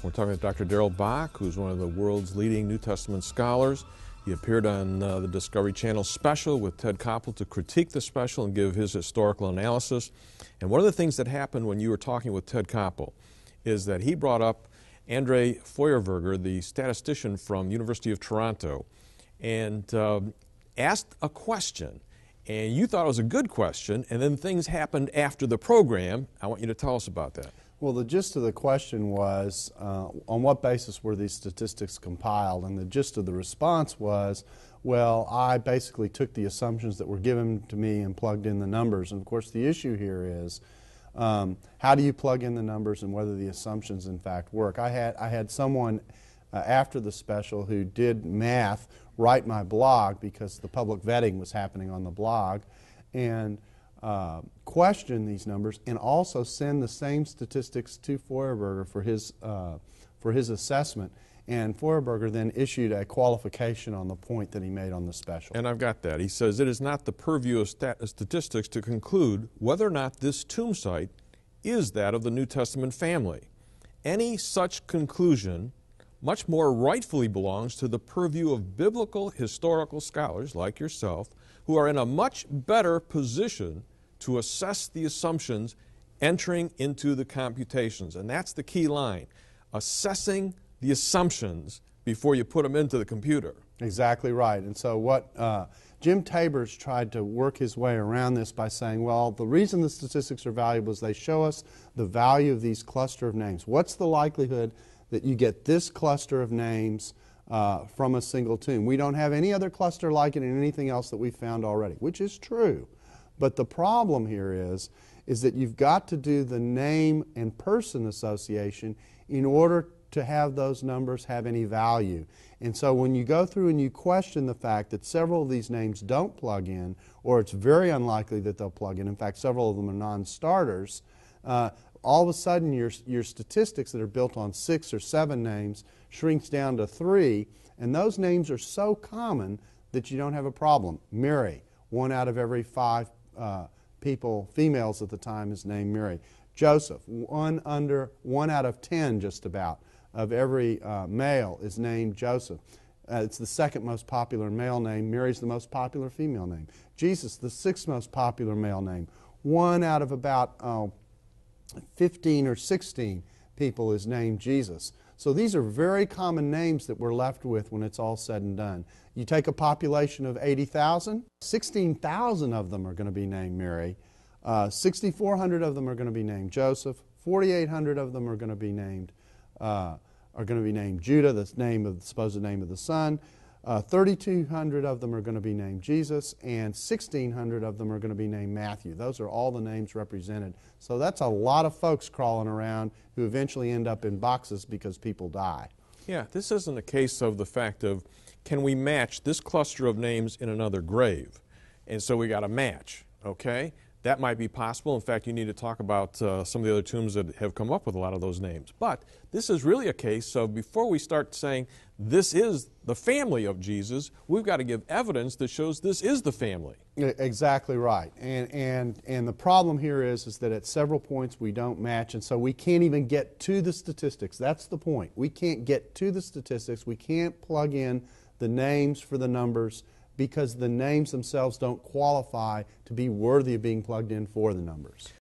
We're talking with Dr. Darrell Bock, who's one of the world's leading New Testament scholars. He appeared on the Discovery Channel special with Ted Koppel to critique the special and give his historical analysis. And one of the things that happened when you were talking with Ted Koppel is that he brought up Andre Feuerberger, the statistician from University of Toronto, and asked a question. And you thought it was a good question, and then things happened after the program. I want you to tell us about that. Well, the gist of the question was, on what basis were these statistics compiled? And the gist of the response was, well, I basically took the assumptions that were given to me and plugged in the numbers. And of course, the issue here is, how do you plug in the numbers and whether the assumptions in fact work? I had someone after the special who did math write my blog because the public vetting was happening on the blog, and question these numbers and also send the same statistics to Feuerberger for his assessment. And Feuerberger then issued a qualification on the point that he made on the special. And I've got that. He says, it is not the purview of statistics to conclude whether or not this tomb site is that of the New Testament family. Any such conclusion much more rightfully belongs to the purview of biblical historical scholars like yourself, who are in a much better position to assess the assumptions entering into the computations. And that's the key line, assessing the assumptions before you put them into the computer. Exactly right. And so what Jim Tabor's tried to work his way around this by saying, well, the reason the statistics are valuable is they show us the value of these cluster of names. What's the likelihood that you get this cluster of names from a single tomb? We don't have any other cluster like it in anything else that we've found already, which is true. But the problem here is that you've got to do the name and person association in order to have those numbers have any value. And so when you go through and you question the fact that several of these names don't plug in, or it's very unlikely that they'll plug in fact several of them are non-starters, all of a sudden your statistics that are built on 6 or 7 names shrinks down to 3, and those names are so common that you don't have a problem. Mary, 1 out of every 5 people, females at the time, is named Mary. Joseph, 1 out of 10 just about of every male is named Joseph. It's the second most popular male name. Mary's the most popular female name. Jesus, the 6th most popular male name. 1 out of about 15 or 16 people is named Jesus. So these are very common names that we're left with when it's all said and done. You take a population of 80,000, 16,000 of them are going to be named Mary, 6,400 of them are going to be named Joseph, 4,800 of them are going to be named Judah, the supposed name of the son. 3,200 of them are going to be named Jesus, and 1,600 of them are going to be named Matthew. Those are all the names represented. So that's a lot of folks crawling around who eventually end up in boxes because people die. Yeah, this isn't a case of the fact of, can we match this cluster of names in another grave? And so we got a match, okay? That might be possible. In fact, you need to talk about some of the other tombs that have come up with a lot of those names. But this is really a case of, before we start saying this is the family of Jesus, we've got to give evidence that shows this is the family. Exactly right. And the problem here is that at several points we don't match, and so we can't even get to the statistics. That's the point. We can't get to the statistics. We can't plug in the names for the numbers because the names themselves don't qualify to be worthy of being plugged in for the numbers.